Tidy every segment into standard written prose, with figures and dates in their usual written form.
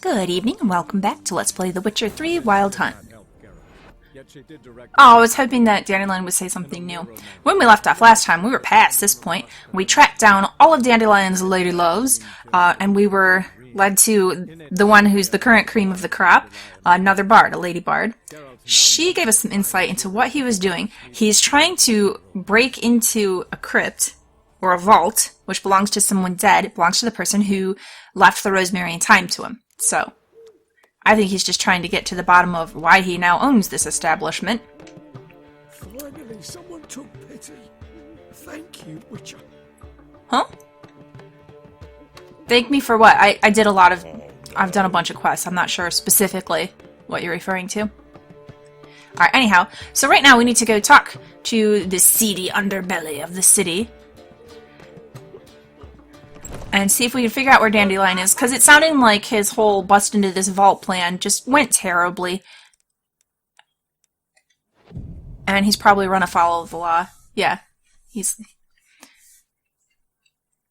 Good evening and welcome back to Let's Play The Witcher 3 Wild Hunt. Oh, I was hoping that Dandelion would say something new. When we left off last time, we were past this point. We tracked down all of Dandelion's lady loves, and we were led to the one who's the current cream of the crop, another bard, a lady bard. She gave us some insight into what he was doing. He's trying to break into a crypt, or a vault, which belongs to someone dead. It belongs to the person who left the rosemary and thyme to him. So, I think he's just trying to get to the bottom of why he now owns this establishment. Finally, someone took pity. Thank you, Witcher. Huh? Thank me for what? I did a lot of... I've done a bunch of quests. I'm not sure specifically what you're referring to. Alright, anyhow. So right now we need to go talk to the seedy underbelly of the city. And see if we can figure out where Dandelion is, because it sounded like his whole bust into this vault plan just went terribly. And he's probably run afoul of the law. Yeah, he's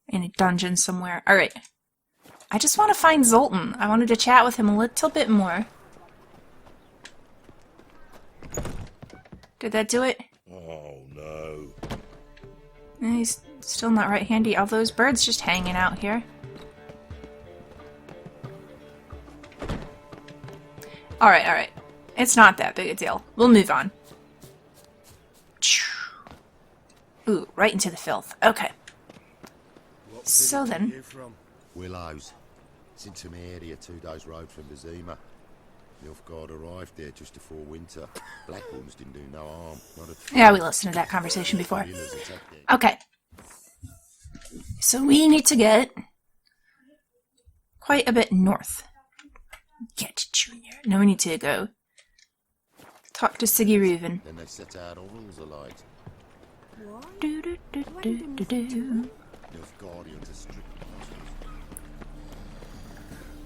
in a dungeon somewhere. Alright. I just want to find Zoltan. I wanted to chat with him a little bit more. Did that do it? Oh, no. He's still not right handy. All those birds just hanging out here. Alright, alright. It's not that big a deal. We'll move on. Ooh, right into the filth. Okay. So then... Willows. It's in some area 2 days' road from Bazima. Nilfgaard arrived there just before winter. Black ones didn't do no harm. Yeah, we listened to that conversation before. Okay. So we need to get quite a bit north. Get Junior. Now we need to go talk to Sigi Reuven. Then they set out all rules alight. Do do do do do do. Nilfgaardians are strict.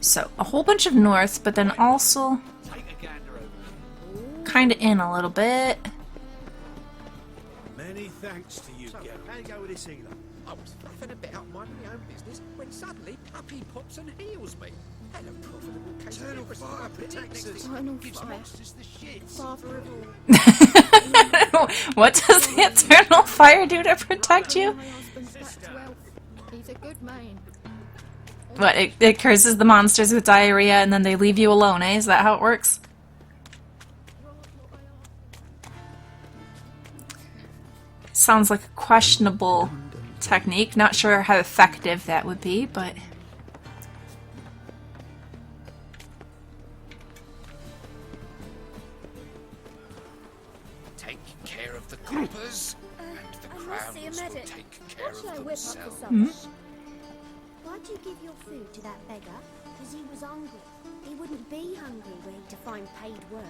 So a whole bunch of north, but then also kind of in a little bit. Many thanks to you, Geralt. How you go with this healer? I was fluffing about minding my own business when suddenly Puppy pops and heals me. And a profitable case of Eternal leprosy. fire protects us. Eternal Gives fire. monsters the shits. Father of all. What does the eternal fire do to protect you? My husband's back to health. He's a good man. What, it curses the monsters with diarrhea and then they leave you alone, eh? Is that how it works? Sounds like a questionable technique. Not sure how effective that would be, but... Take care of the coppers, and the crowns will take care of themselves. Why'd you give your food to that beggar? Because he was hungry. He wouldn't be hungry were he to find paid work.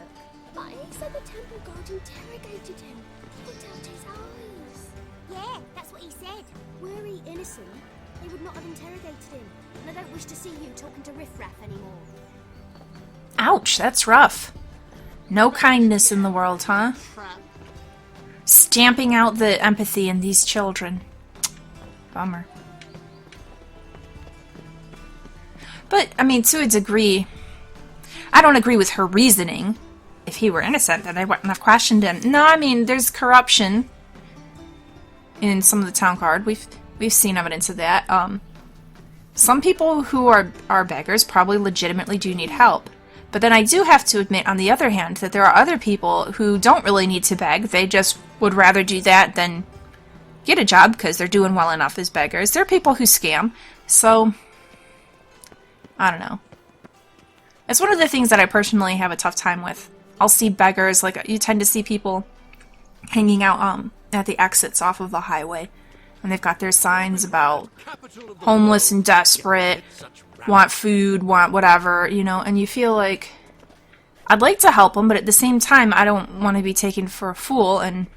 But he said the temple guard interrogated him. Put out his eyes. Yeah, that's what he said. Were he innocent, they would not have interrogated him. And I don't wish to see you talking to riffraff anymore. Ouch, that's rough. No kindness in the world, huh? Stamping out the empathy in these children. Bummer. But, I mean, to a degree, I don't agree with her reasoning. If he were innocent, then I wouldn't have questioned him. No, I mean, there's corruption in some of the town guard. We've seen evidence of that. Some people who are beggars probably legitimately do need help. But then I do have to admit, on the other hand, that there are other people who don't really need to beg. They just would rather do that than get a job because they're doing well enough as beggars. There are people who scam. So... I don't know. It's one of the things that I personally have a tough time with. I'll see beggars, like you tend to see people hanging out at the exits off of the highway. And they've got their signs about homeless and desperate, want food, want whatever, you know, and you feel like I'd like to help them, but at the same time I don't want to be taken for a fool and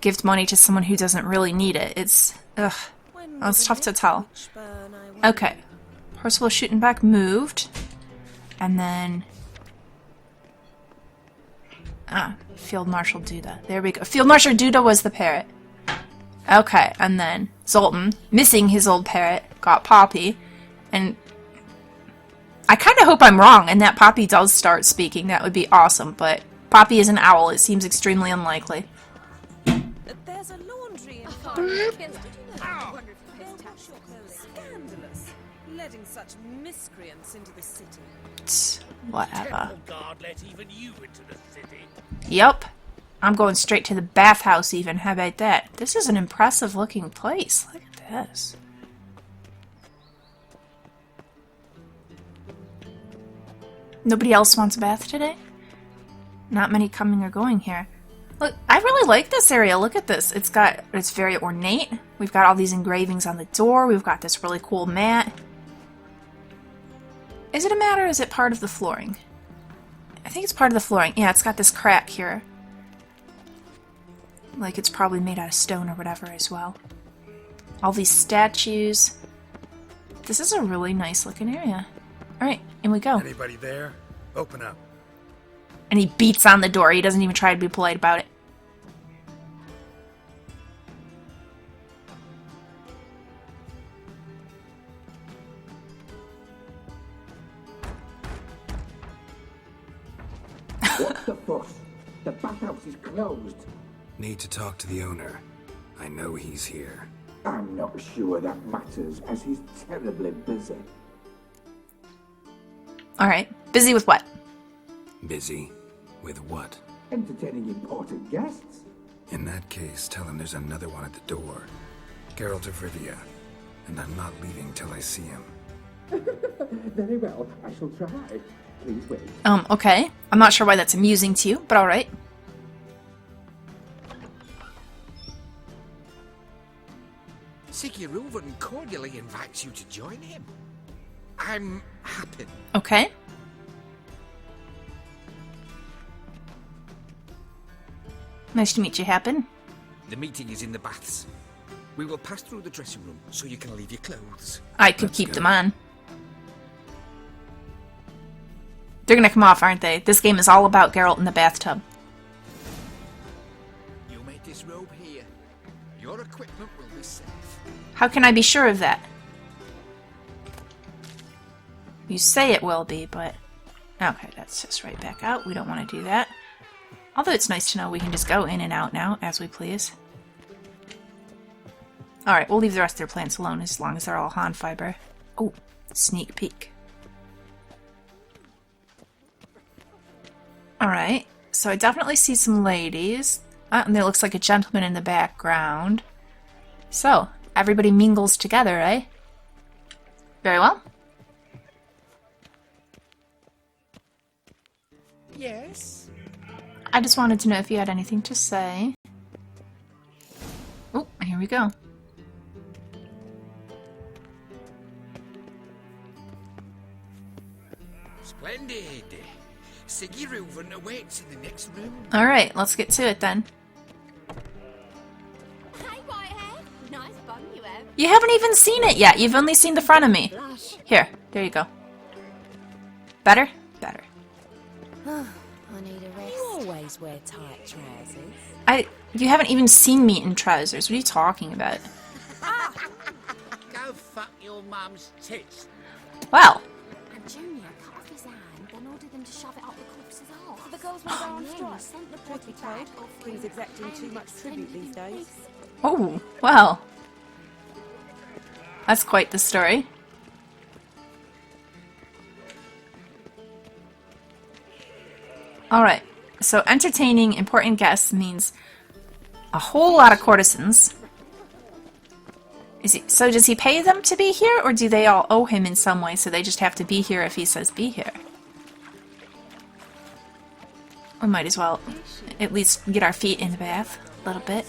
give money to someone who doesn't really need it. It's tough to tell. Okay. Percival shooting back moved. And then... Field Marshal Duda. There we go. Field Marshal Duda was the parrot. Okay, and then Zoltan, missing his old parrot, got Poppy. And I kind of hope I'm wrong and that Poppy does start speaking. That would be awesome, but Poppy is an owl. It seems extremely unlikely. There's a laundry in Scandalous. Letting such miscreants into the city. Whatever. Temple guard let even you into the city. Yep. I'm going straight to the bathhouse even. How about that? This is an impressive looking place. Look at this. Nobody else wants a bath today? Not many coming or going here. Look, I really like this area. Look at this. It's very ornate. We've got all these engravings on the door. We've got this really cool mat. Is it a mat or is it part of the flooring? I think it's part of the flooring. Yeah, it's got this crack here. Like it's probably made out of stone or whatever as well. All these statues. This is a really nice looking area. Alright, in we go. Anybody there? Open up. And he beats on the door. He doesn't even try to be polite about it. What's the fuss? The bathhouse is closed. Need to talk to the owner. I know he's here. I'm not sure that matters, as he's terribly busy. Alright, busy with what? Busy? With what? Entertaining important guests. In that case, tell him there's another one at the door. Geralt of Rivia. And I'm not leaving till I see him. Very well, I shall try. Please wait. Okay. I'm not sure why that's amusing to you, but alright. Sigi Reuven cordially invites you to join him. I'm happy. Okay. Nice to meet you, Happen. The meeting is in the baths. We will pass through the dressing room so you can leave your clothes. I could keep them on. They're gonna come off, aren't they? This game is all about Geralt in the bathtub. You made this robe here. Your equipment will be safe. How can I be sure of that? You say it will be, but... Okay, that's just right back out. We don't want to do that. Although it's nice to know we can just go in and out now, as we please. Alright, we'll leave the rest of their plants alone as long as they're all Han fiber. Oh, sneak peek. Alright, so I definitely see some ladies. And there looks like a gentleman in the background. So, everybody mingles together, eh? Very well. Yes? I just wanted to know if you had anything to say. Oh, here we go. Splendid. Sigi Reuven awaits in the next room. Alright, let's get to it then. Hey, Whitehair. Nice bun you have. You haven't even seen it yet. You've only seen the front of me. Here, there you go. Better? Better. I need a rest. You always wear tight trousers. You haven't even seen me in trousers. What are you talking about? Go fuck your mum's tits. Well, And Junior cut off his hand, then ordered them to shove it up the corpse's arse. The girls want to go on Yeah, strike. he sent the Truth body be told, back offering King's exacting too much tribute these days. oh, well. That's quite the story. Alright, so entertaining important guests means a whole lot of courtesans. So does he pay them to be here, or do they all owe him in some way, so they just have to be here if he says be here? We might as well at least get our feet in the bath a little bit.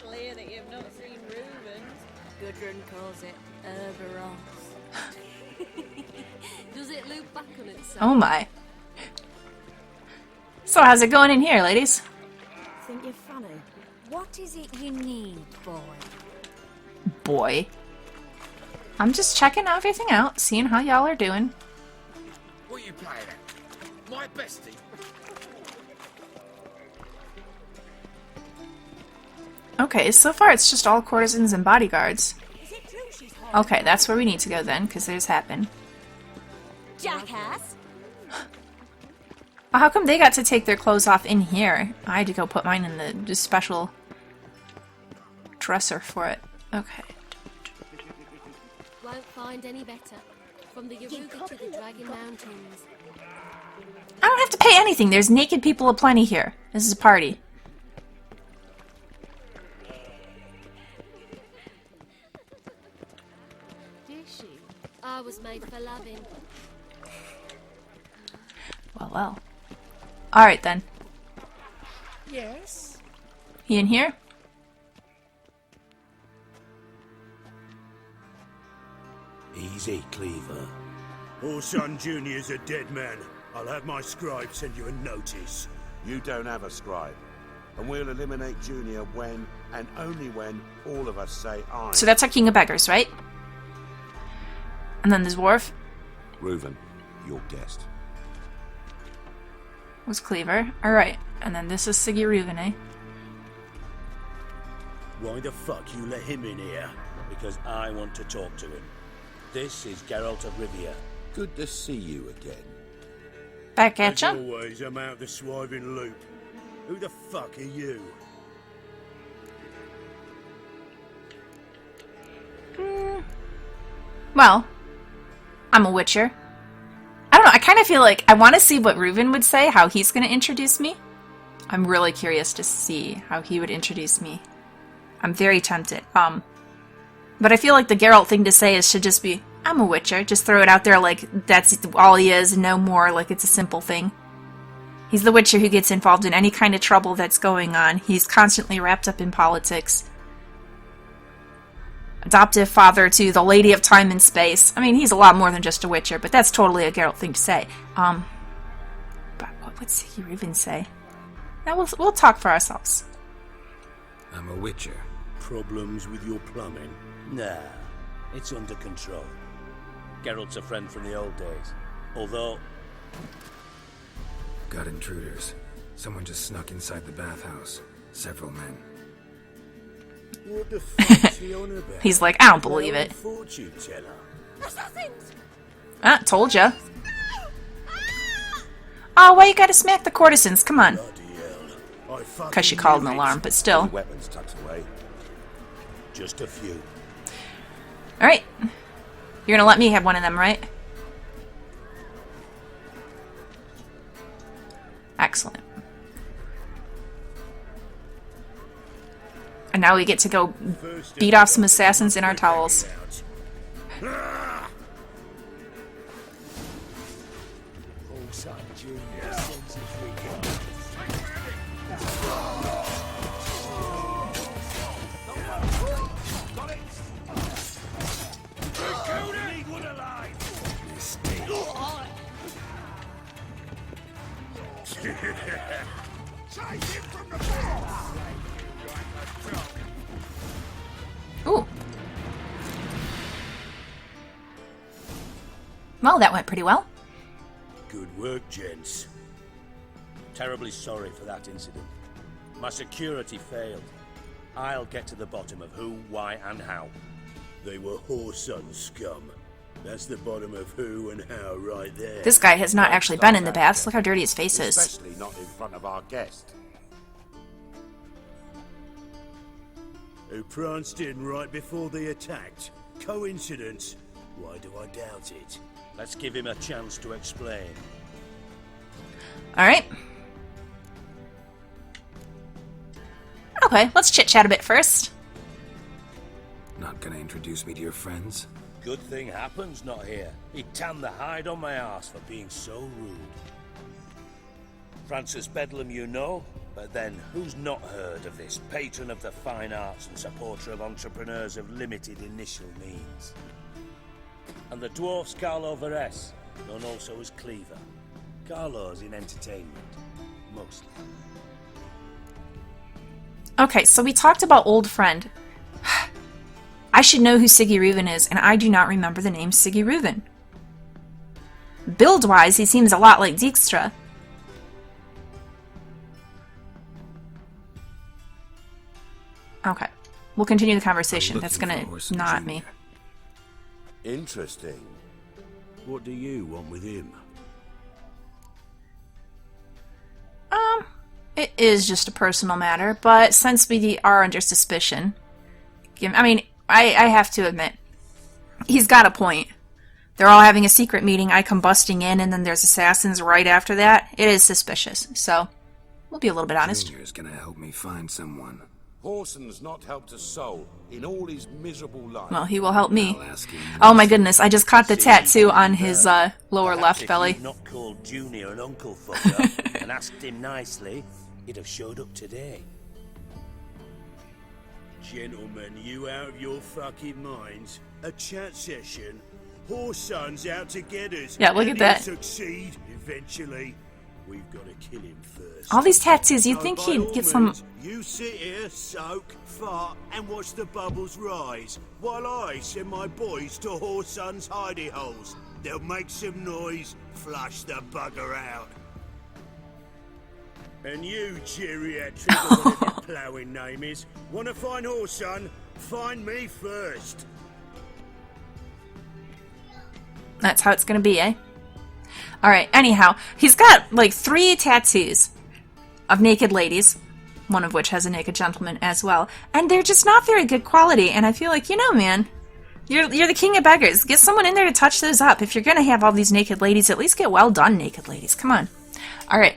Clear that you've not seen Reuven's. Gudrun calls it Herberos. Does it loop back on itself? Oh my. So how's it going in here, ladies? Think you're funny? What is it you need, boy? Boy. I'm just checking everything out, seeing how y'all are doing. What are you playing at? My bestie? Okay, so far it's just all courtesans and bodyguards. Is it true she's hot? Okay, that's where we need to go then, because there's Happen. Jackass! Well, how come they got to take their clothes off in here? I had to go put mine in the special dresser for it. Okay. Won't find any better. From the Yaruga to the Dragon Mountains. I don't have to pay anything. There's naked people aplenty here. This is a party. Dishy. I was made for loving. Well, well. Alright then. Yes? He in here? Easy, Cleaver. Orson Jr.'s a dead man. I'll have my scribe send you a notice. You don't have a scribe. And we'll eliminate Junior when, and only when, all of us say aye. So that's our King of Beggars, right? And then the dwarf Reuven, your guest. was Cleaver. Alright. And then this is Sigi Reuven, eh? Why the fuck you let him in here? Because I want to talk to him. This is Geralt of Rivia. Good to see you again. Back at As ya. always, I'm out the swiving loop. Who the fuck are you? Well, I'm a Witcher. I don't know, I kind of feel like I want to see what Reuven would say, how he's going to introduce me. I'm really curious to see how he would introduce me. I'm very tempted. But I feel like the Geralt thing to say is should just be, I'm a Witcher. Just throw it out there like that's all he is, no more, like it's a simple thing. He's the Witcher who gets involved in any kind of trouble that's going on. He's constantly wrapped up in politics. Adoptive father to the Lady of Time and Space. I mean, he's a lot more than just a Witcher, but that's totally a Geralt thing to say. But what would Sigi Reuven say? Now we'll talk for ourselves. I'm a Witcher. Problems with your plumbing? Nah, it's under control. Geralt's a friend from the old days. Although... Got intruders. Someone just snuck inside the bathhouse. Several men. What the fuck's he on about? He's like, I don't believe it. Fortune teller. Ah, told ya. Oh, why you gotta smack the courtesans? Come on. Bloody hell. I fucking Because she called an knew it. alarm, but still. Weapons tucked away. Just a few. Alright. You're gonna let me have one of them, right? Excellent. And now we get to go beat off some assassins in our towels. Ooh. Well, that went pretty well. Good work, gents. Terribly sorry for that incident. My security failed. I'll get to the bottom of who, why, and how. They were whoreson scum. That's the bottom of who and how right there. This guy has not actually been in the baths. Look how dirty his face is. Especially not in front of our guest. Who pranced in right before they attacked. Coincidence? Why do I doubt it? Let's give him a chance to explain. Alright. Okay, let's chit-chat a bit first. Not gonna introduce me to your friends? Good thing Happen's not here. He tanned the hide on my ass for being so rude. Francis Bedlam you know, but then who's not heard of this patron of the fine arts and supporter of entrepreneurs of limited initial means? And the dwarf's Carlo Veres, known also as Cleaver. Carlo's in entertainment, mostly. Okay, so we talked about old friend. I should know who Sigi Reuven is, and I do not remember the name Sigi Reuven. Build-wise, he seems a lot like Dijkstra. Okay, we'll continue the conversation. That's gonna nod me. Interesting. What do you want with him? It is just a personal matter, but since we are under suspicion, I mean, I have to admit, he's got a point. They're all having a secret meeting, I come busting in, and then there's assassins right after that. It is suspicious, so we'll be a little bit honest. Junior's gonna help me find someone. Horson's not helped a soul in all his miserable life. Well, he will help me. I'll ask him Oh my goodness, I just caught the tattoo on his lower Perhaps left if belly. you'd not called Junior an uncle fucker and asked him nicely, he'd have showed up today. Gentlemen, you out of your fucking minds? A chat session? Horson's out to get us. Yeah, look at and that. he'll succeed eventually. We've got to kill him first. All these tattoos, you'd So think by he'd all get some... means, you sit here, soak, fart, and watch the bubbles rise, while I send my boys to Horson's hidey holes. They'll make some noise, flush the bugger out. And you, geriatric, or whatever your ploughing name is, want to find Horson? Find me first. That's how it's gonna be, eh? Alright, anyhow, he's got like 3 tattoos of naked ladies, one of which has a naked gentleman as well, and they're just not very good quality, and I feel like, you know, man, you're the king of beggars. Get someone in there to touch those up. If you're gonna have all these naked ladies, at least get well done naked ladies. Come on. Alright,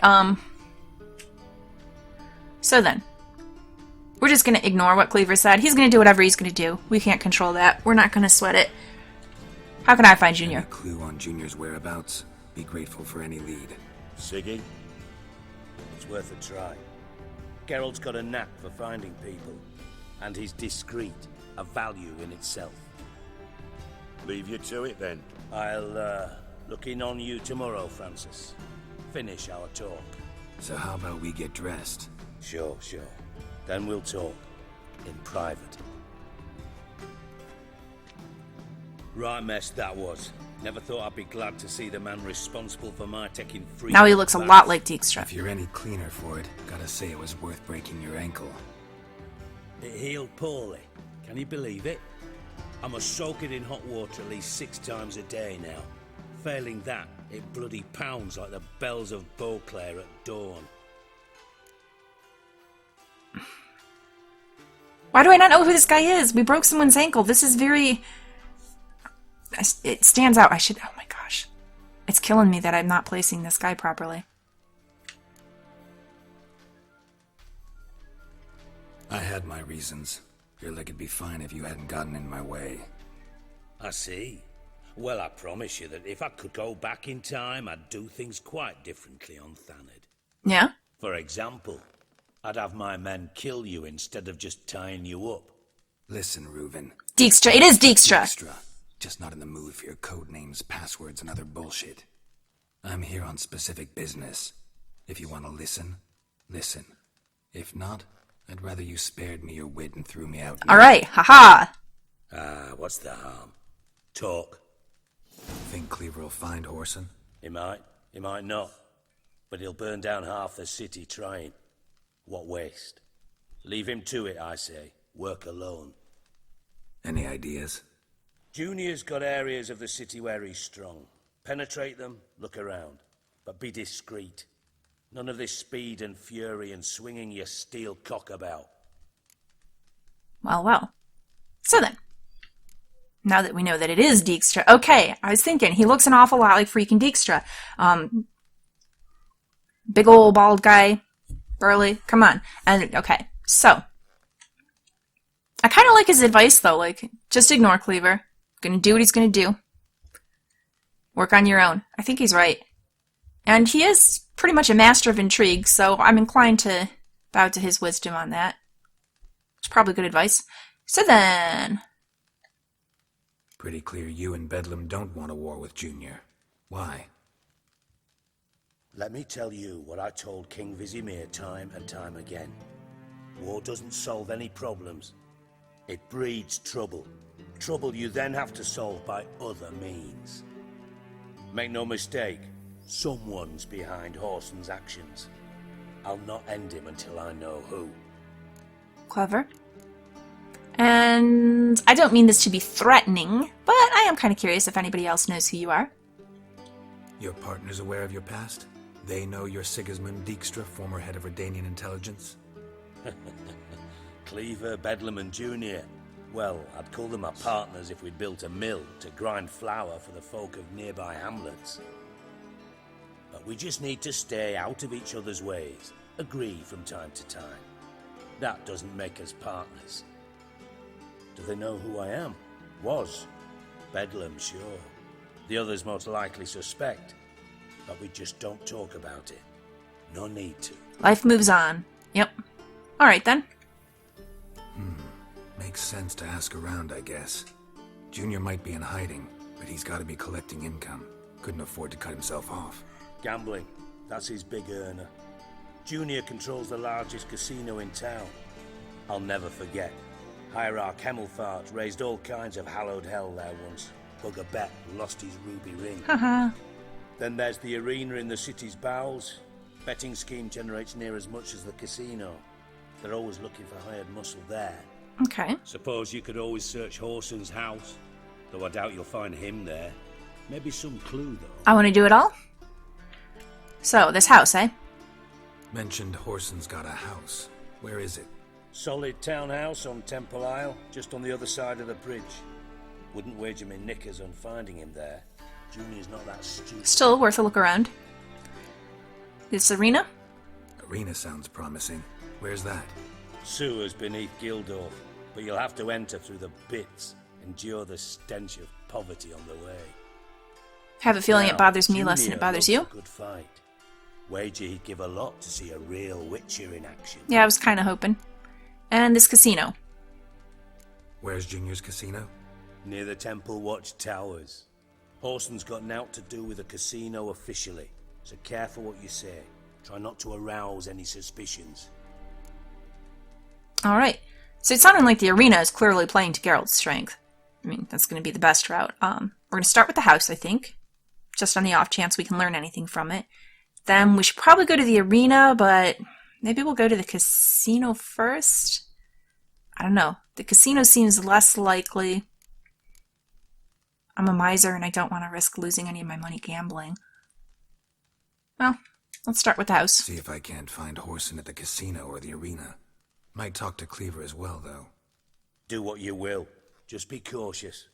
so then, we're just gonna ignore what Cleaver said. He's gonna do whatever he's gonna do. We can't control that. We're not gonna sweat it. How can I find Junior? Any clue on Junior's whereabouts? Be grateful for any lead. Siggy? It's worth a try. Geralt's got a knack for finding people, and he's discreet, a value in itself. Leave you to it then. I'll look in on you tomorrow, Francis. Finish our talk. So how about we get dressed? Sure. Then we'll talk in private. Right mess that was. Never thought I'd be glad to see the man responsible for my taking free. Now he looks a lot like Dijkstra. If you're any cleaner for it, gotta say it was worth breaking your ankle. It healed poorly. Can you believe it? I must soak it in hot water at least 6 times a day now. Failing that, it bloody pounds like the bells of Beauclair at dawn. Why do I not know who this guy is? We broke someone's ankle. This is very... It stands out. I should... Oh my gosh. It's killing me that I'm not placing this guy properly. I had my reasons. Your leg would be fine if you hadn't gotten in my way. I see. Well, I promise you that if I could go back in time, I'd do things quite differently on Thanedd. Yeah? For example, I'd have my men kill you instead of just tying you up. Listen, Reuven. Dijkstra. It is Dijkstra. Dijkstra. Just not in the mood for your code names, passwords, and other bullshit. I'm here on specific business. If you want to listen, listen. If not, I'd rather you spared me your wit and threw me out. Alright, haha. What's the harm? Talk. Think Cleaver will find Horson? He might not. But he'll burn down half the city trying. What waste? Leave him to it, I say. Work alone. Any ideas? Junior's got areas of the city where he's strong. Penetrate them, look around. But be discreet. None of this speed and fury and swinging your steel cock about. Well. So then. Now that we know that it is Dijkstra. Okay, I was thinking, he looks an awful lot like freaking Dijkstra. Big old bald guy. Burly. Come on. And, okay, so. I kind of like his advice, though. Like, just ignore Cleaver. Gonna do what he's gonna do. Work on your own. I think he's right. And he is pretty much a master of intrigue, so I'm inclined to bow to his wisdom on that. It's probably good advice. So then... Pretty clear you and Bedlam don't want a war with Junior. Why? Let me tell you what I told King Vizimir time and time again. War doesn't solve any problems. It breeds trouble. Trouble you then have to solve by other means. Make no mistake, someone's behind Horson's actions. I'll not end him until I know who. Clever. And I don't mean this to be threatening, but I am kind of curious if anybody else knows who you are. Your partner's aware of your past? They know you're Sigismund Dijkstra, former head of Redanian intelligence? Cleaver, Bedlam and Junior. Well, I'd call them our partners if we'd built a mill to grind flour for the folk of nearby hamlets. But we just need to stay out of each other's ways, agree from time to time. That doesn't make us partners. Do they know who I am? Was. Bedlam, sure. The others most likely suspect. But we just don't talk about it. No need to. Life moves on. Yep. Alright then. Makes sense to ask around, I guess. Junior might be in hiding, but he's got to be collecting income. Couldn't afford to cut himself off. Gambling. That's his big earner. Junior controls the largest casino in town. I'll never forget. Hierarch Hemmelfart raised all kinds of hallowed hell there once. Bugger bet lost his ruby ring. Haha. Then there's the arena in the city's bowels. Betting scheme generates near as much as the casino. They're always looking for hired muscle there. Okay. Suppose you could always search Horson's house, though I doubt you'll find him there. Maybe some clue, though. I want to do it all. So, this house, eh? Mentioned Horson's got a house. Where is it? Solid townhouse on Temple Isle, just on the other side of the bridge. Wouldn't wager me knickers on finding him there. Junior's not that stupid. Still worth a look around. This arena? Arena sounds promising. Where's that? Sewers beneath Gildorf, but you'll have to enter through the bits, endure the stench of poverty on the way. Have a feeling Now, it bothers me less than Junior it bothers loves you. a good fight. Wager he'd give a lot to see a real Witcher in action. Yeah, I was kind of hoping. And this casino. Where's Junior's casino? Near the Temple Watch Towers. Horson's got naught to do with the casino officially, so careful what you say. Try not to arouse any suspicions. Alright. So it sounded like the arena is clearly playing to Geralt's strength. I mean, that's going to be the best route. We're going to start with the house, I think. Just on the off chance we can learn anything from it. Then we should probably go to the arena, but maybe we'll go to the casino first? I don't know. The casino seems less likely. I'm a miser and I don't want to risk losing any of my money gambling. Well, let's start with the house. See if I can't find Horson at the casino or the arena. Might talk to Cleaver as well, though. Do what you will. Just be cautious.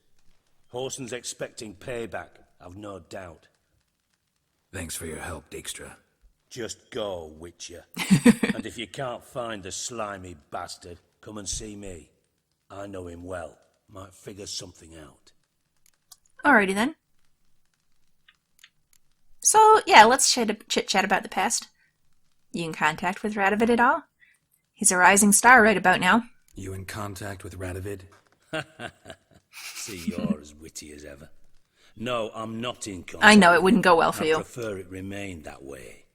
Horson's expecting payback, I've no doubt. Thanks for your help, Dijkstra. Just go, Witcher. And if you can't find the slimy bastard, come and see me. I know him well. Might figure something out. Alrighty then. So, yeah, let's chit-chat about the past. You in contact with Radovid at all? He's a rising star right about now. You in contact with Radovid? See, you're as witty as ever. No, I'm not in contact. I know, it wouldn't go well for you. I prefer it remained that way.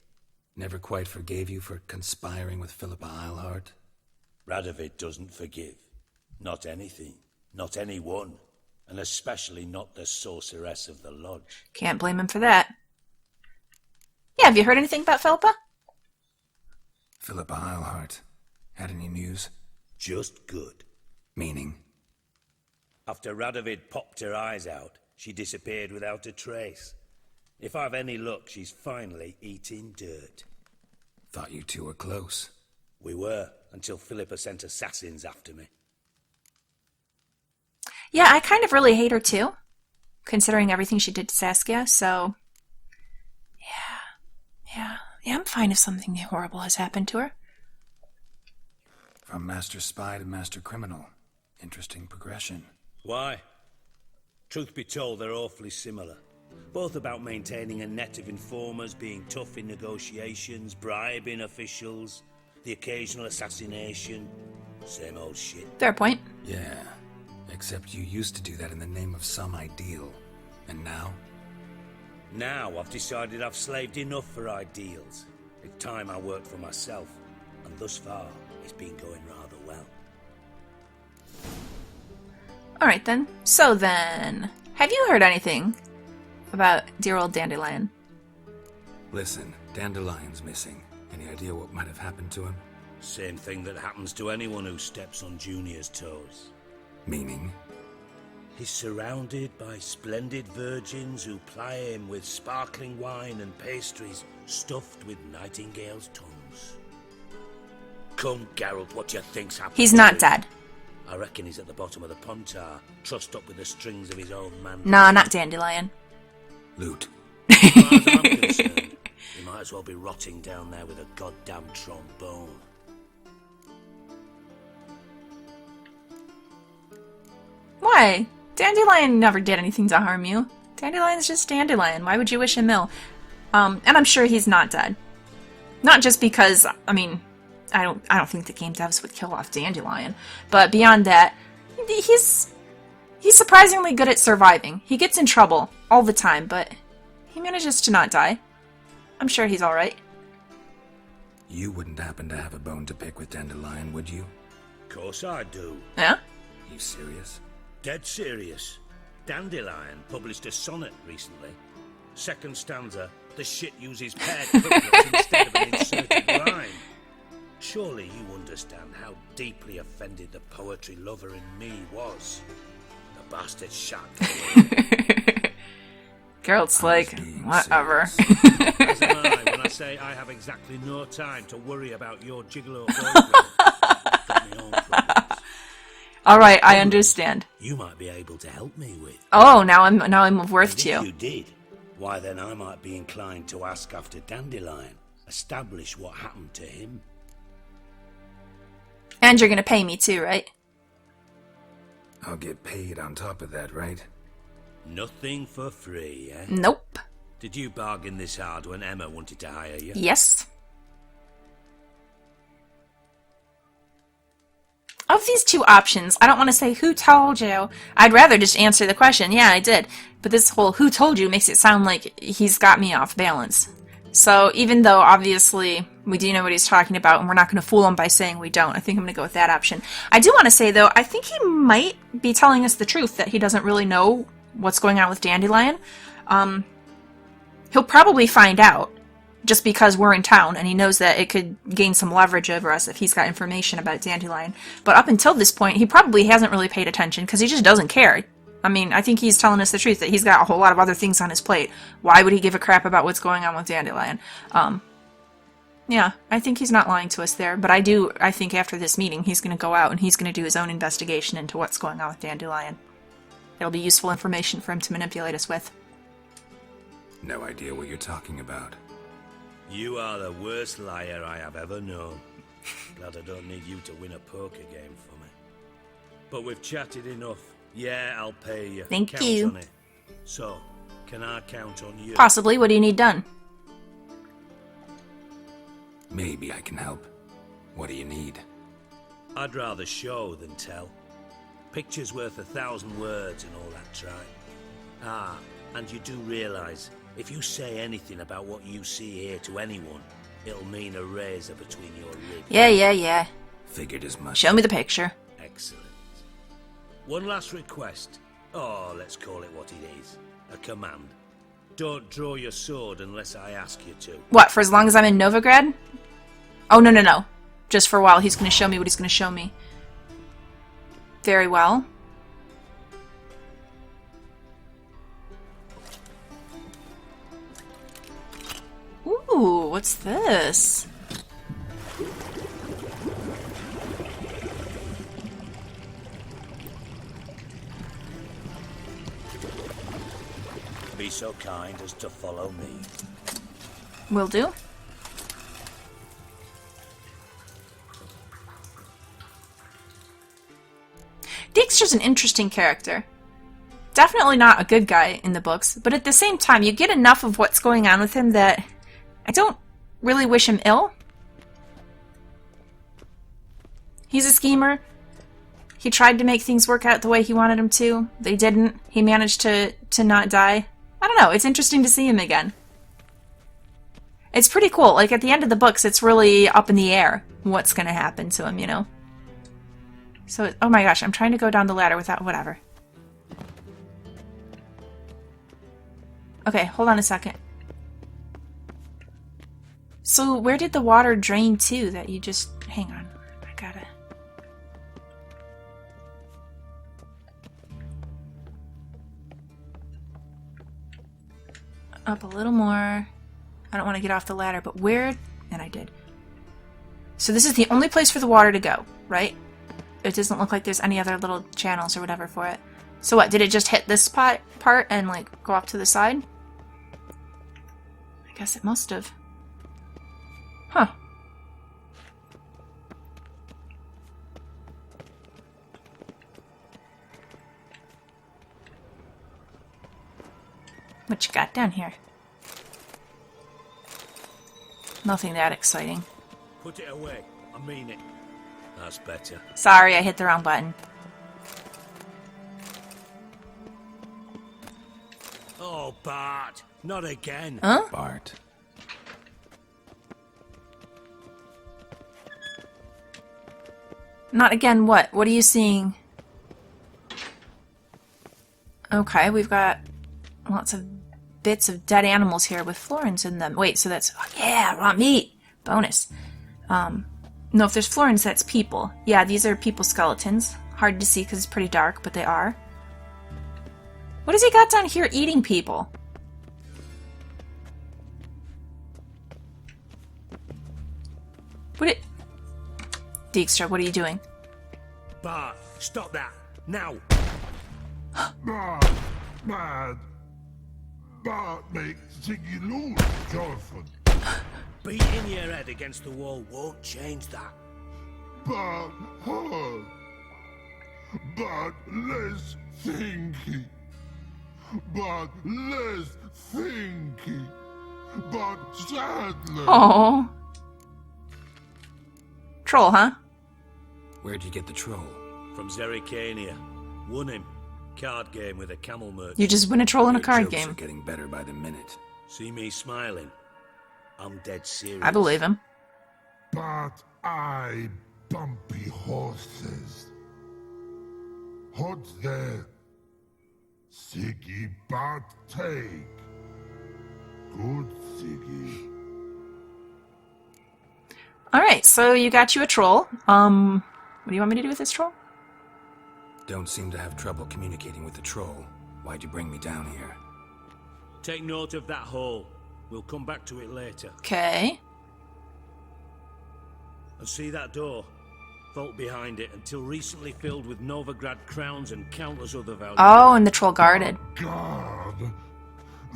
Never quite forgave you for conspiring with Philippa Eilhart? Radovid doesn't forgive. Not anything. Not anyone. And especially not the sorceress of the lodge. Can't blame him for that. Yeah, have you heard anything about Philippa? Philippa Eilhart. Had any news? Just good. Meaning? After Radovid popped her eyes out, she disappeared without a trace. If I've any luck, she's finally eating dirt. Thought you two were close. We were, until Philippa sent assassins after me. Yeah, I kind of really hate her too, considering everything she did to Saskia, so... Yeah, I'm fine if something horrible has happened to her. From Master Spy to Master Criminal. Interesting progression. Why? Truth be told, they're awfully similar. Both about maintaining a net of informers, being tough in negotiations, bribing officials, the occasional assassination. Same old shit. Fair point. Yeah, except you used to do that in the name of some ideal. And now? Now I've decided I've slaved enough for ideals. It's time I worked for myself. And thus far, it's been going rather well. Alright then. So then, have you heard anything about dear old Dandelion? Listen, Dandelion's missing. Any idea what might have happened to him? Same thing that happens to anyone who steps on Junior's toes. Meaning? He's surrounded by splendid virgins who ply him with sparkling wine and pastries stuffed with nightingales' tongues. Come, Geralt, what do you think's happening? He's not dead. I reckon he's at the bottom of the Pontar, trussed up with the strings of his own man. Nah, not Dandelion. Loot. As far as I'm concerned, he might as well be rotting down there with a goddamn trombone. Why? Dandelion never did anything to harm you. Dandelion's just Dandelion. Why would you wish him ill? And I'm sure he's not dead. Not just because, I mean, I don't think the game devs would kill off Dandelion. But beyond that, he's surprisingly good at surviving. He gets in trouble all the time, but he manages to not die. I'm sure he's alright. You wouldn't happen to have a bone to pick with Dandelion, would you? Of course I do. Yeah? You serious? Dead serious. Dandelion published a sonnet recently. Second stanza, the shit uses paired couplets instead of an inserted rhyme. Surely you understand how deeply offended the poetry lover in me was. The bastard shot. Geralt's like, whatever. As am I when I say I have exactly no time to worry about your gigolo boyfriend. Got my own problems. Alright, I understand. You might be able to help me with. Oh, now I'm of worth to If you. you did, why then I might be inclined to ask after Dandelion. Establish what happened to him. And you're gonna pay me too, right? I'll get paid on top of that, right? Nothing for free, eh? Nope. Did you bargain this hard when Emma wanted to hire you? Yes. Of these two options, I don't want to say who told you. I'd rather just answer the question, yeah, I did. But this whole who told you makes it sound like he's got me off balance. So even though obviously we do know what he's talking about and we're not going to fool him by saying we don't, I think I'm going to go with that option. I do want to say though, I think he might be telling us the truth that he doesn't really know what's going on with Dandelion. He'll probably find out just because we're in town and he knows that it could gain some leverage over us if he's got information about Dandelion. But up until this point, he probably hasn't really paid attention because he just doesn't care. I mean, I think he's telling us the truth that he's got a whole lot of other things on his plate. Why would he give a crap about what's going on with Dandelion? Yeah, I think he's not lying to us there, but I think after this meeting he's going to go out and he's going to do his own investigation into what's going on with Dandelion. It'll be useful information for him to manipulate us with. No idea what you're talking about. You are the worst liar I have ever known. Glad I don't need you to win a poker game for me. But we've chatted enough. Yeah, I'll pay you. Thank Count you. on it. So, can I count on you? Possibly. What do you need done? Maybe I can help. What do you need? I'd rather show than tell. Picture's worth 1,000 words and all that tripe. Ah, and you do realise, if you say anything about what you see here to anyone, it'll mean a razor between your ribs. Yeah. Figured as much. Show me the picture. Excellent. One last request. Oh, let's call it what it is. A command. Don't draw your sword unless I ask you to. What, for as long as I'm in Novigrad? Oh, no. Just for a while. He's going to show me what he's going to show me. Very well. Ooh, what's this? Be so kind as to follow me. Will do. Dijkstra's an interesting character. Definitely not a good guy in the books, but at the same time, you get enough of what's going on with him that I don't really wish him ill. He's a schemer. He tried to make things work out the way he wanted them to. They didn't. He managed to not die. I don't know. It's interesting to see him again. It's pretty cool. Like, at the end of the books, it's really up in the air what's going to happen to him, you know? So, oh my gosh, I'm trying to go down the ladder without whatever. Okay, hold on a second. So, where did the water drain to that you just... Hang on. Up a little more. I don't want to get off the ladder, but where... And I did. So this is the only place for the water to go, right? It doesn't look like there's any other little channels or whatever for it. So what, did it just hit this part and, like, go off to the side? I guess it must have. Huh. What you got down here? Nothing that exciting. Put it away. I mean it. That's better. Sorry, I hit the wrong button. Oh, Bart. Not again. Huh? Bart. Not again what? What are you seeing? Okay, we've got lots of bits of dead animals here with florins in them. Wait, so that's... Oh, yeah, raw meat! Bonus. No, if there's florins, that's people. Yeah, these are people skeletons. Hard to see because it's pretty dark, but they are. What has he got down here eating people? Dijkstra, what are you doing? Bart, stop that. Now. Bad. Bart makes Sigi lose, Jorfin. Beating your head against the wall won't change that. Bart hard. Bart less thinky. Bart less thinky. Bart sadler. Oh. Troll, huh? Where'd you get the troll? From Zerrikania. Won him. Card game with a camel merchant. You just win a troll in a Your card jokes game. are getting better by the minute. See me smiling? I'm dead serious. I believe him. But I bumpy horses. What's there? Sigi Bart take. Good Sigi. Alright, so you got you a troll. What do you want me to do with this troll? Don't seem to have trouble communicating with the troll. Why'd you bring me down here? Take note of that hole. We'll come back to it later. Okay. And see that door? Vault behind it, until recently filled with Novigrad crowns and countless other valuables. Oh, and the troll guarded. God.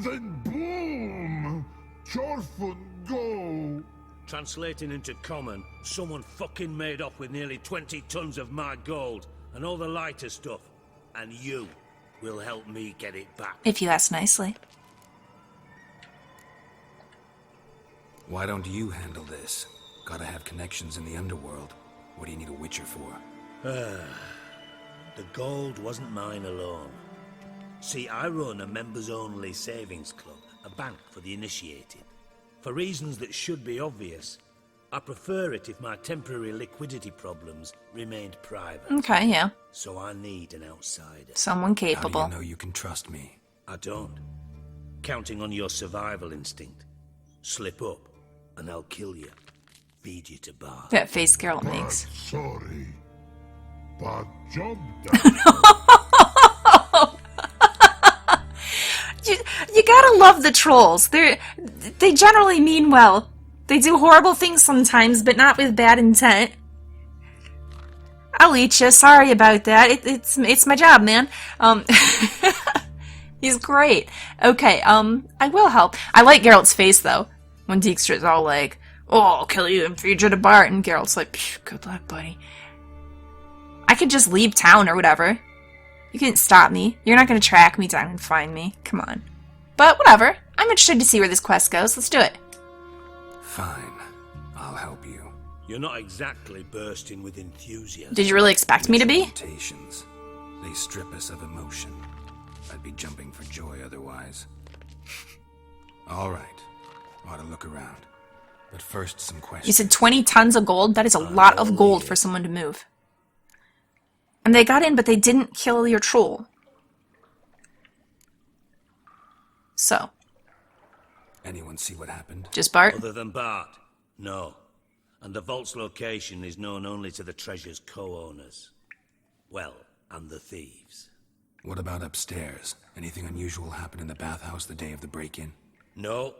Then boom! Jorfin go! Translating into common, someone fucking made off with nearly 20 tons of my gold and all the lighter stuff. And you will help me get it back. If you ask nicely. Why don't you handle this? Gotta have connections in the underworld. What do you need a witcher for? The gold wasn't mine alone. See, I run a members-only savings club, a bank for the initiated. For reasons that should be obvious, I prefer it if my temporary liquidity problems remained private. Okay, yeah. So I need an outsider. Someone capable. How do you know you can trust me? I don't. Counting on your survival instinct. Slip up, and I'll kill you. Feed you to Bart. That face Geralt makes. Sorry. But job You gotta love the trolls. They generally mean well. They do horrible things sometimes, but not with bad intent. I'll eat you. Sorry about that. It's my job, man. He's great. Okay, I will help. I like Geralt's face, though. When Dijkstra's all like, oh, I'll kill you and feed you to Bart, and Geralt's like, good luck, buddy. I could just leave town or whatever. You can't stop me. You're not gonna track me down and find me. Come on. But whatever. I'm interested to see where this quest goes. Let's do it. Fine. I'll help you. You're not exactly bursting with enthusiasm. Did you really expect me to be? Limitations. They strip us of emotion. I'd be jumping for joy otherwise. All right. Ought to look around. But first, some questions. You said 20 tons of gold? That is a lot of gold for someone to move. And they got in, but they didn't kill your troll. So. Anyone see what happened? Just Bart? Other than Bart? No. And the vault's location is known only to the treasure's co-owners. Well, and the thieves. What about upstairs? Anything unusual happen in the bathhouse the day of the break-in? No.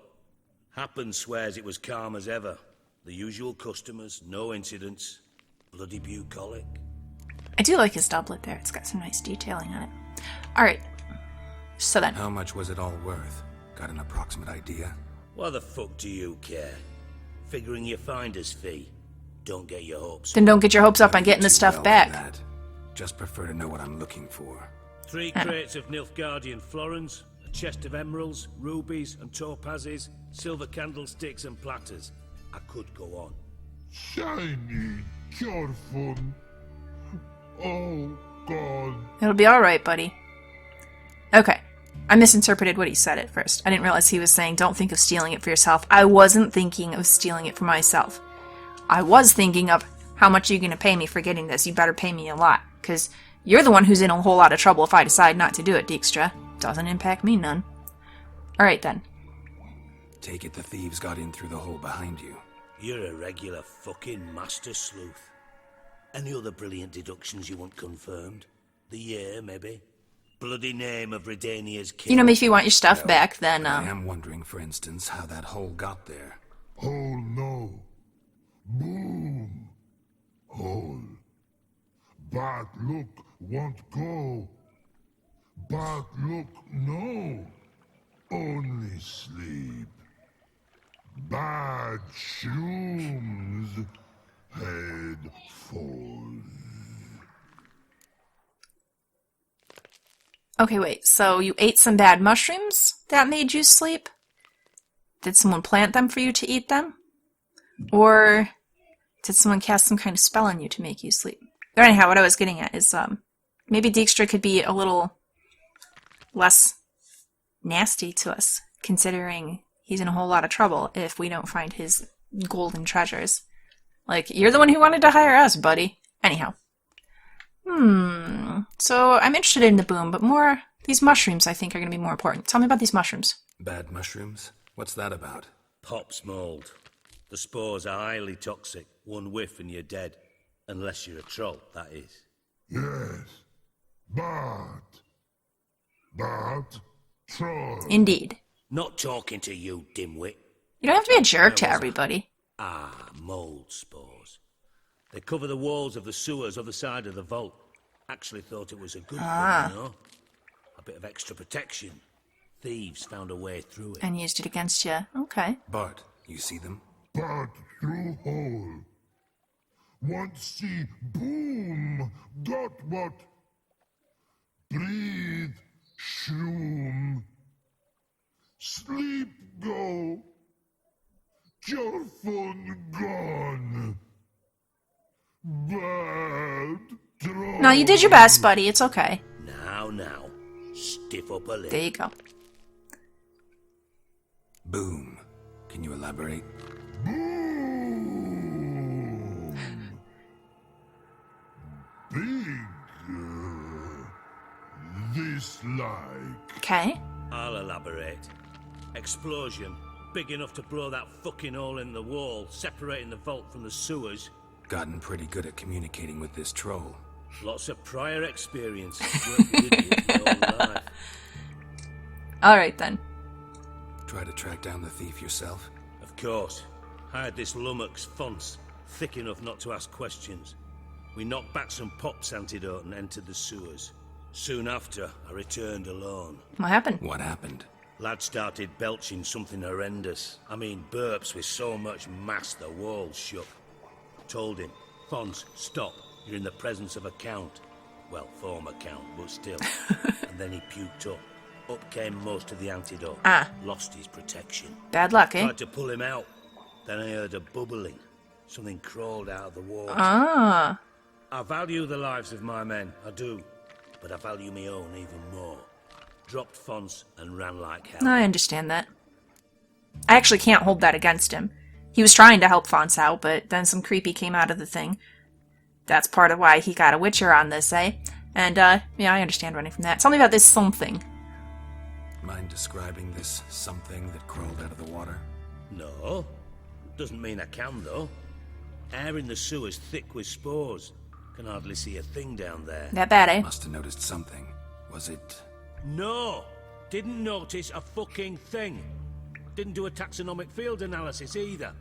Happen swears it was calm as ever. The usual customers, no incidents. Bloody bucolic. I do like his doublet there. It's got some nice detailing on it. Alright. So then. How much was it all worth? Got an approximate idea? Why the fuck do you care? Figuring your finder's fee. Don't get your hopes up. Then don't get your hopes up on getting the stuff back. That. Just prefer to know what I'm looking for. 3 crates of Nilfgaardian florins, a chest of emeralds, rubies and topazes, silver candlesticks and platters. I could go on. Shiny, careful. Oh, God. It'll be alright, buddy. Okay. I misinterpreted what he said at first. I didn't realize he was saying, don't think of stealing it for yourself. I wasn't thinking of stealing it for myself. I was thinking of, how much are you going to pay me for getting this? You better pay me a lot. Because you're the one who's in a whole lot of trouble if I decide not to do it, Dijkstra. Doesn't impact me none. Alright then. Take it the thieves got in through the hole behind you. You're a regular fucking master sleuth. Any other brilliant deductions you want confirmed? The year, maybe? Bloody name of Redania's king? You know, if you want your stuff back, then, I am wondering, for instance, how that hole got there. Hole no. Boom. Hole. Bad look won't go. Bad look no. Only sleep. Bad shrooms. Head falls. Okay, wait, so you ate some bad mushrooms that made you sleep? Did someone plant them for you to eat them? Or did someone cast some kind of spell on you to make you sleep? Or anyhow, what I was getting at is, maybe Dijkstra could be a little less nasty to us, considering he's in a whole lot of trouble if we don't find his golden treasures. Like, you're the one who wanted to hire us, buddy. Anyhow. So I'm interested in the boom, but more, these mushrooms I think are going to be more important. Tell me about these mushrooms. Bad mushrooms? What's that about? Pop's mold. The spores are highly toxic. One whiff and you're dead. Unless you're a troll, that is. Yes. Bad. Bad troll. Indeed. Not talking to you, dimwit. You don't have to be a jerk to everybody. Mold spores. They cover the walls of the sewers other side of the vault. Actually thought it was a good thing, you know? A bit of extra protection. Thieves found a way through it. And used it against you. Okay. Bart, you see them? Bad through hole. Want see boom. Got what? Breathe. Shroom. Sleep go. Your phone gone. Bad troll. No, you did your best, buddy. It's okay. Now. Stiff up a little. There you go. Boom. Can you elaborate? Boom. Big. This like. Okay. I'll elaborate. Explosion. Big enough to blow that fucking hole in the wall, separating the vault from the sewers. Gotten pretty good at communicating with this troll. Lots of prior experience. Worked with idiots my whole life. Alright then. Try to track down the thief yourself? Of course. Hired this lummox, Fonce, thick enough not to ask questions. We knocked back some Pop's antidote and entered the sewers. Soon after, I returned alone. What happened? What happened? Lad started belching something horrendous. I mean, burps with so much mass the walls shook. Told him, Fonce, stop. You're in the presence of a count. Well, former count, but still. And then he puked up. Up came most of the antidote. Lost his protection. Bad luck, eh? Tried to pull him out. Then I heard a bubbling. Something crawled out of the water. Ah. I value the lives of my men, I do. But I value my own even more. Dropped Fonce and ran like hell. I understand that. I actually can't hold that against him. He was trying to help Fonce out, but then some creepy came out of the thing. That's part of why he got a witcher on this, eh? And, yeah, I understand running from that. Tell me about this something. Mind describing this something that crawled out of the water? No. Doesn't mean I can, though. Air in the sewer's thick with spores. Can hardly see a thing down there. That bad, eh? Must have noticed something. Was it... No! Didn't notice a fucking thing. Didn't do a taxonomic field analysis either.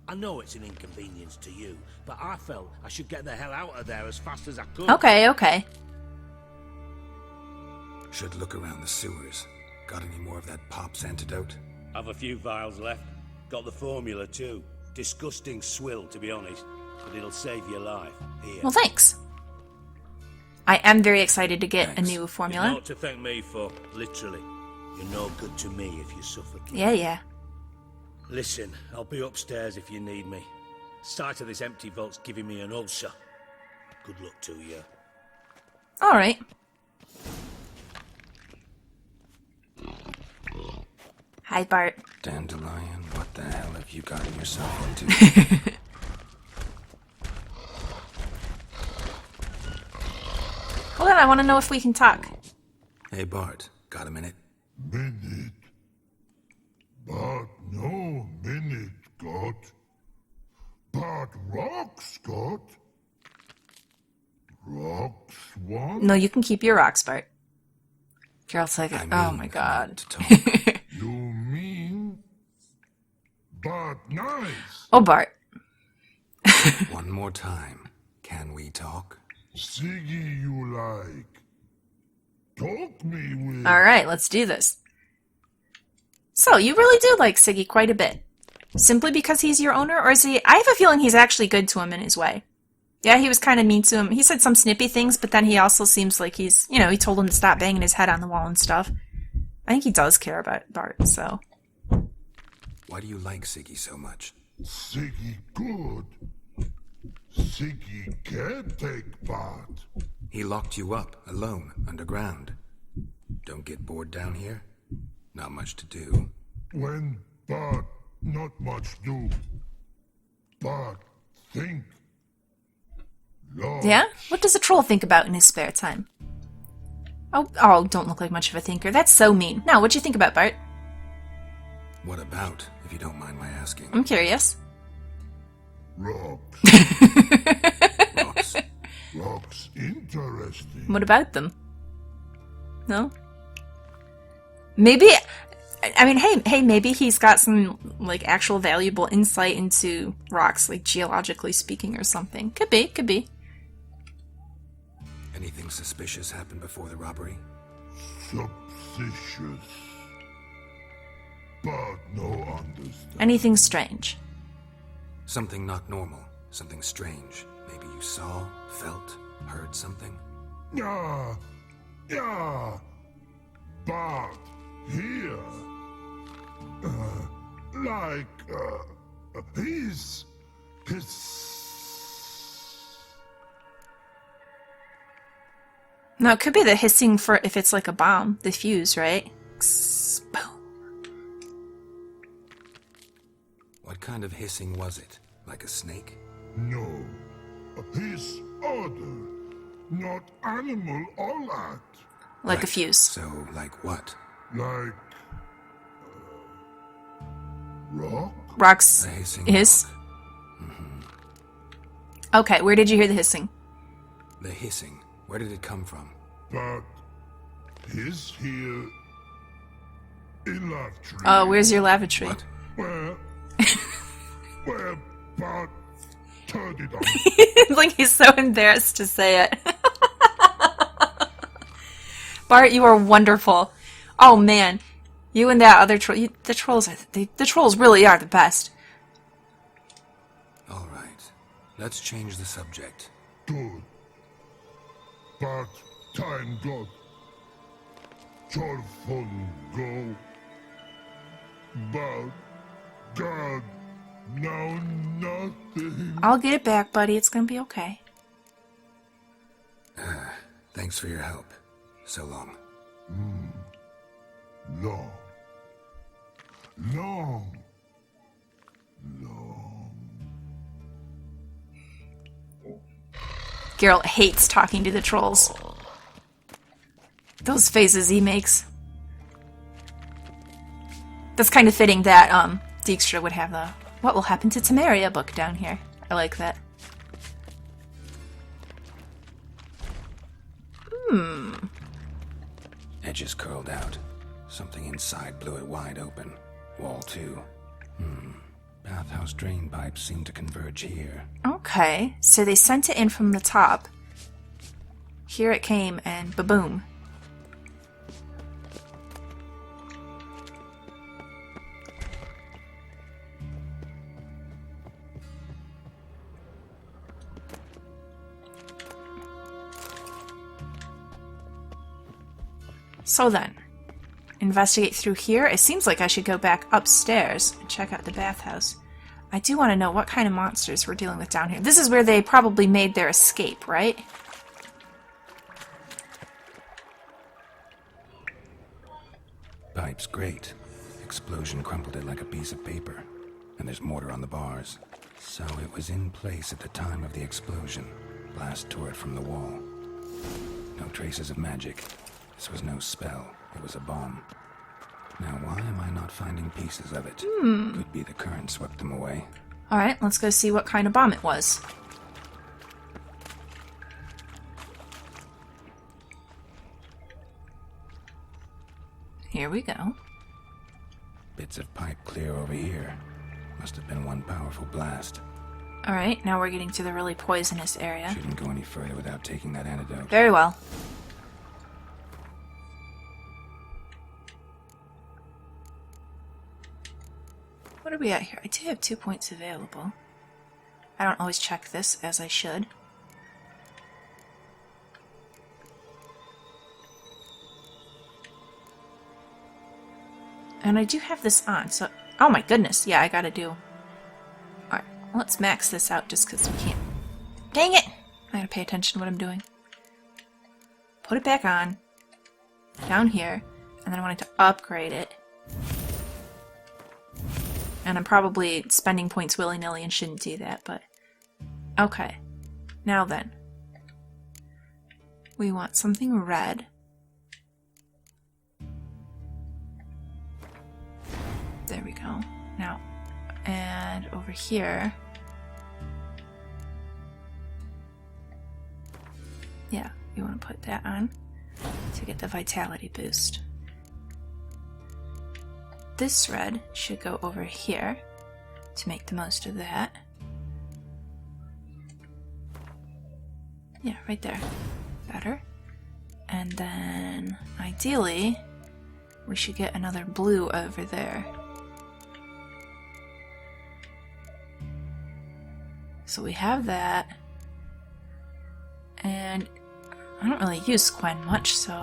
I know it's an inconvenience to you, but I felt I should get the hell out of there as fast as I could. Okay, okay. Should look around the sewers. Got any more of that Pop's antidote? Have a few vials left. Got the formula too. Disgusting swill, to be honest, but it'll save your life. Here. Well, thanks. I am very excited to get a new formula. You're not to thank me for, literally. You're no good to me if you suffocate. Yeah, yeah. Listen, I'll be upstairs if you need me. Sight of this empty vault's giving me an ulcer. Good luck to you. Alright. Hi, Bart. Dandelion, what the hell have you gotten yourself into? Hold on, I want to know if we can talk. Hey, Bart, got a minute? Minute. But no minute got. But rocks got. Rocks one? No, you can keep your rocks, Bart. Geralt's like, I oh mean, my god. You mean? But nice. Oh, Bart. One more time. Can we talk? Sigi you like. Talk me with. Alright, let's do this. So, you really do like Sigi quite a bit. Simply because he's your owner, or is he... I have a feeling he's actually good to him in his way. Yeah, he was kind of mean to him. He said some snippy things, but then he also seems like he's... You know, he told him to stop banging his head on the wall and stuff. I think he does care about Bart, so... Why do you like Sigi so much? Sigi good. Sigi can't take part. He locked you up, alone, underground. Don't get bored down here? Not much to do. When but not much do. But think. Love. Yeah? What does a troll think about in his spare time? Oh, don't look like much of a thinker. That's so mean. Now, what'd you think about, Bart? What about, if you don't mind my asking? I'm curious. Rocks. Rocks. Rocks interesting. What about them? No? Maybe... I mean, hey, maybe he's got some, like, actual valuable insight into rocks, like, geologically speaking or something. Could be, could be. Anything suspicious happened before the robbery? Suspicious. But no understand. Anything strange? Something not normal. Something strange. Maybe you saw, felt, heard something? Yeah. But here, his. No, it could be the hissing for if it's like a bomb, the fuse, right? Boom. What kind of hissing was it? Like a snake? No. His order. Not animal all that. Like a fuse. So, like what? Like. Rock? Rocks A hissing hiss? rock. Okay, where did you hear the hissing? The hissing. Where did it come from? But. His here. In lavatory. Oh, where's your lavatory? What? Where Bart turned it on. Like he's so embarrassed to say it. Bart, you are wonderful. Oh man, you and that other troll. The trolls are the trolls really are the best. All right, let's change the subject. Good. But time got. Joyful go. But God, now nothing. I'll get it back, buddy. It's gonna be okay. Thanks for your help. So long. Long. Geralt hates talking to the trolls. Those faces he makes. That's kind of fitting that Dijkstra would have the What Will Happen to Temeria book down here. I like that. Edges curled out. Something inside blew it wide open. wall, too. Bathhouse drain pipes seem to converge here. Okay, so they sent it in from the top. Here it came, and ba-boom. So then, investigate through here. It seems like I should go back upstairs and check out the bathhouse. I do want to know what kind of monsters we're dealing with down here. This is where they probably made their escape, right? Pipe's great. Explosion crumpled it like a piece of paper. And there's mortar on the bars. So it was in place at the time of the explosion. Blast tore it from the wall. No traces of magic. This was no spell. It was a bomb. Now, why am I not finding pieces of it? Could be the current swept them away. Alright, let's go see what kind of bomb it was. Here we go. Bits of pipe clear over here. Must have been one powerful blast. Alright, now we're getting to the really poisonous area. Shouldn't go any further without taking that antidote. Very well. What are we at here? I do have 2 points available. I don't always check this as I should. And I do have this on, so... Oh my goodness, yeah, I gotta do... Alright, let's max this out just because we can't... Dang it! I gotta pay attention to what I'm doing. Put it back on. Down here. And then I wanted to upgrade it. And I'm probably spending points willy-nilly and shouldn't do that, but... Okay. Now then. We want something red. There we go. Now, and over here... Yeah, we want to put that on to get the vitality boost. This red should go over here to make the most of that. Yeah, right there. Better. And then, ideally, we should get another blue over there. So we have that. And I don't really use Quen much, so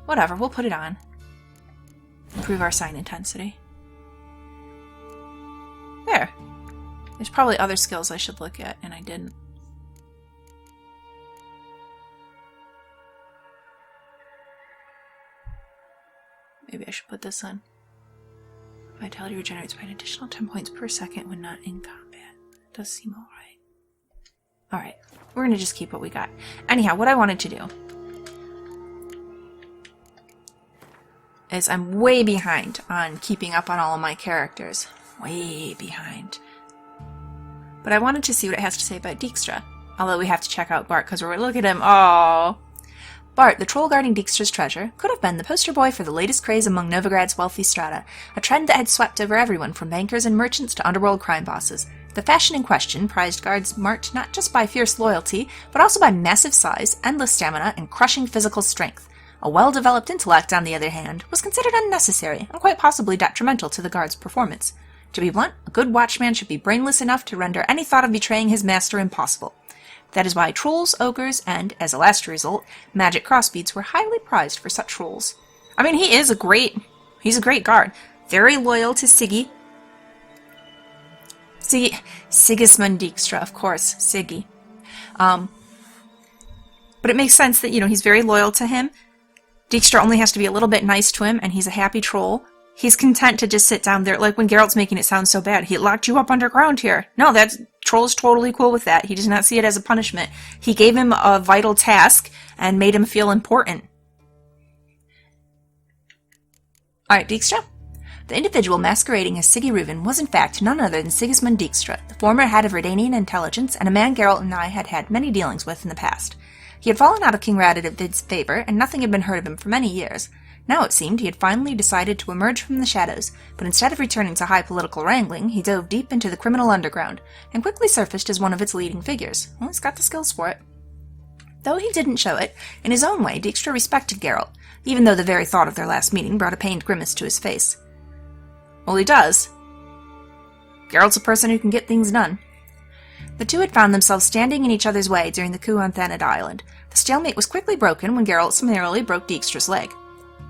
whatever, we'll put it on. Improve our sign intensity. There. There's probably other skills I should look at, and I didn't. Maybe I should put this on. Vitality regenerates by an additional 10 points per second when not in combat. Does seem alright. Alright, we're gonna just keep what we got. Anyhow, what I wanted to do is I'm way behind on keeping up on all of my characters. Way behind. But I wanted to see what it has to say about Dijkstra. Although we have to check out Bart, because we're look at him. Oh, Bart, the troll guarding Dijkstra's treasure, could have been the poster boy for the latest craze among Novigrad's wealthy strata, a trend that had swept over everyone from bankers and merchants to underworld crime bosses. The fashion in question prized guards marked not just by fierce loyalty, but also by massive size, endless stamina, and crushing physical strength. A well-developed intellect, on the other hand, was considered unnecessary and quite possibly detrimental to the guard's performance. To be blunt, a good watchman should be brainless enough to render any thought of betraying his master impossible. That is why trolls, ogres, and, as a last result, magic crossbeads were highly prized for such roles. I mean, he's a great guard. Very loyal to Sigismund Dijkstra, of course, Sigi. But it makes sense that, he's very loyal to him. Dijkstra only has to be a little bit nice to him, and he's a happy troll. He's content to just sit down there, like when Geralt's making it sound so bad. He locked you up underground here. No, Troll's totally cool with that. He does not see it as a punishment. He gave him a vital task and made him feel important. Alright, Dijkstra. The individual masquerading as Sigi Reuven was in fact none other than Sigismund Dijkstra, the former head of Redanian intelligence and a man Geralt and I had had many dealings with in the past. He had fallen out of King Raditid's favor, and nothing had been heard of him for many years. Now it seemed he had finally decided to emerge from the shadows, but instead of returning to high political wrangling, he dove deep into the criminal underground, and quickly surfaced as one of its leading figures. Well, he's got the skills for it. Though he didn't show it, in his own way, Dijkstra respected Geralt, even though the very thought of their last meeting brought a pained grimace to his face. Well, he does. Geralt's a person who can get things done. The two had found themselves standing in each other's way during the coup on Thanedd Island. The stalemate was quickly broken when Geralt summarily broke Dijkstra's leg.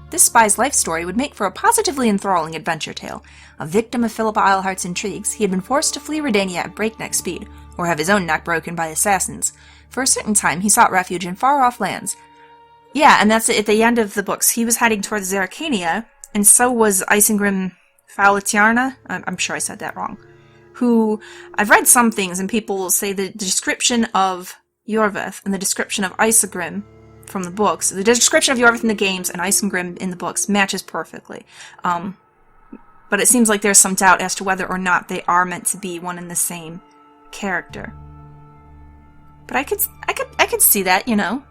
This spy's life story would make for a positively enthralling adventure tale. A victim of Philip Eilhart's intrigues, he had been forced to flee Redania at breakneck speed, or have his own neck broken by assassins. For a certain time, he sought refuge in far-off lands. Yeah, and that's it. At the end of the books. He was heading towards Zeracania, and so was Isengrim Falatiarna. I'm sure I said that wrong. Who, I've read some things, and people will say the description of Iorveth and the description of Isengrim from the books, the description of Iorveth in the games and Isengrim in the books matches perfectly. But it seems like there's some doubt as to whether or not they are meant to be one and the same character. But I could see that, you know.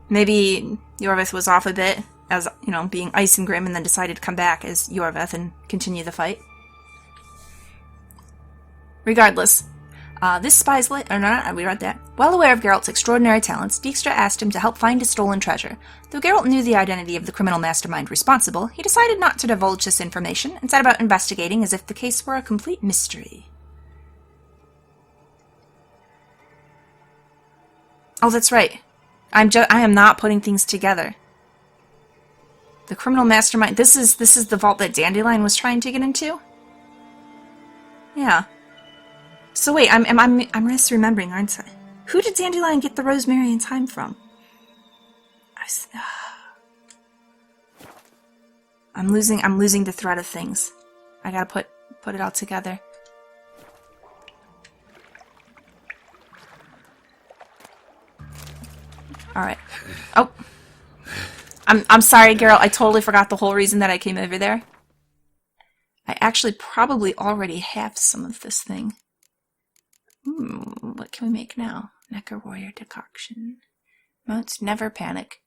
Maybe Iorveth was off a bit as, you know, being Isengrim and then decided to come back as Iorveth and continue the fight. Regardless, this spy's we read that. Well aware of Geralt's extraordinary talents, Dijkstra asked him to help find his stolen treasure. Though Geralt knew the identity of the criminal mastermind responsible, he decided not to divulge this information and set about investigating as if the case were a complete mystery. Oh, that's right. I am not putting things together. The criminal mastermind. This is the vault that Dandelion was trying to get into. Yeah. So wait, I'm misremembering, aren't I? Who did Dandelion get the rosemary and thyme from? I'm losing the thread of things. I gotta put it all together. Alright. Oh. I'm sorry, Geralt. I totally forgot the whole reason that I came over there. I actually probably already have some of this thing. What can we make now? Necker Warrior Decoction. Mounts Never Panic.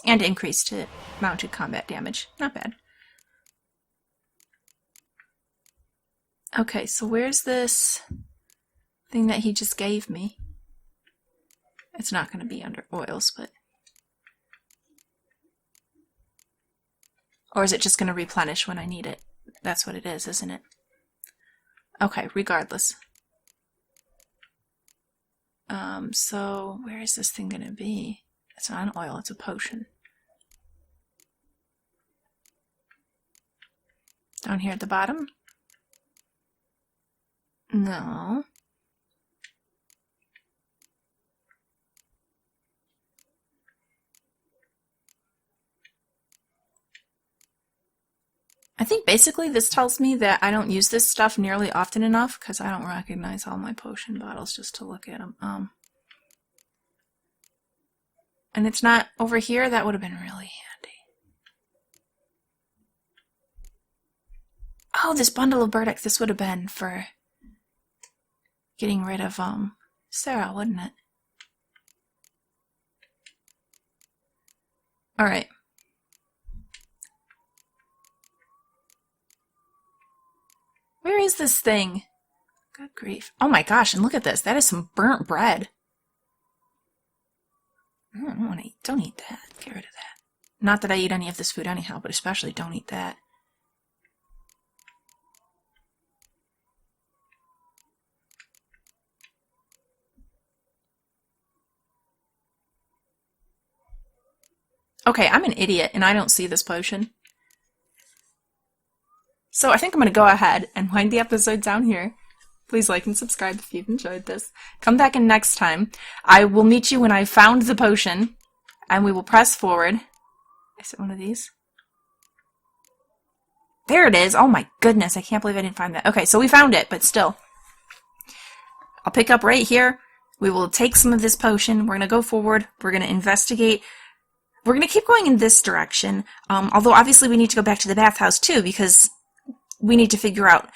And increase to mounted combat damage. Not bad. Okay, so where's this thing that he just gave me? It's not going to be under oils, but... Or is it just going to replenish when I need it? That's what it is, isn't it? Okay, regardless. So where is this thing going to be? It's not an oil, it's a potion. Down here at the bottom? No. I think basically this tells me that I don't use this stuff nearly often enough because I don't recognize all my potion bottles just to look at them. And it's not over here. That would have been really handy. Oh, this bundle of burdock. This would have been for getting rid of Sarah, wouldn't it? All right. Where is this thing? Good grief. Oh my gosh, and look at this. That is some burnt bread. Don't eat that. Get rid of that. Not that I eat any of this food anyhow, but especially don't eat that. Okay, I'm an idiot and I don't see this potion. So I think I'm going to go ahead and wind the episode down here. Please like and subscribe if you've enjoyed this. Come back in next time. I will meet you when I found the potion, and we will press forward. Is it one of these? There it is. Oh my goodness, I can't believe I didn't find that. Okay, so we found it, but still. I'll pick up right here. We will take some of this potion. We're going to go forward. We're going to investigate. We're going to keep going in this direction. Although obviously we need to go back to the bathhouse too, because we need to figure out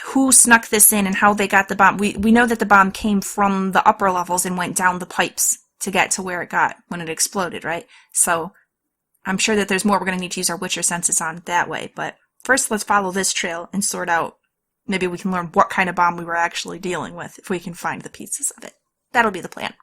who snuck this in and how they got the bomb. We know that the bomb came from the upper levels and went down the pipes to get to where it got when it exploded, right? So I'm sure that there's more we're going to need to use our Witcher senses on that way, but first let's follow this trail and sort out. Maybe we can learn what kind of bomb we were actually dealing with if we can find the pieces of it. That'll be the plan.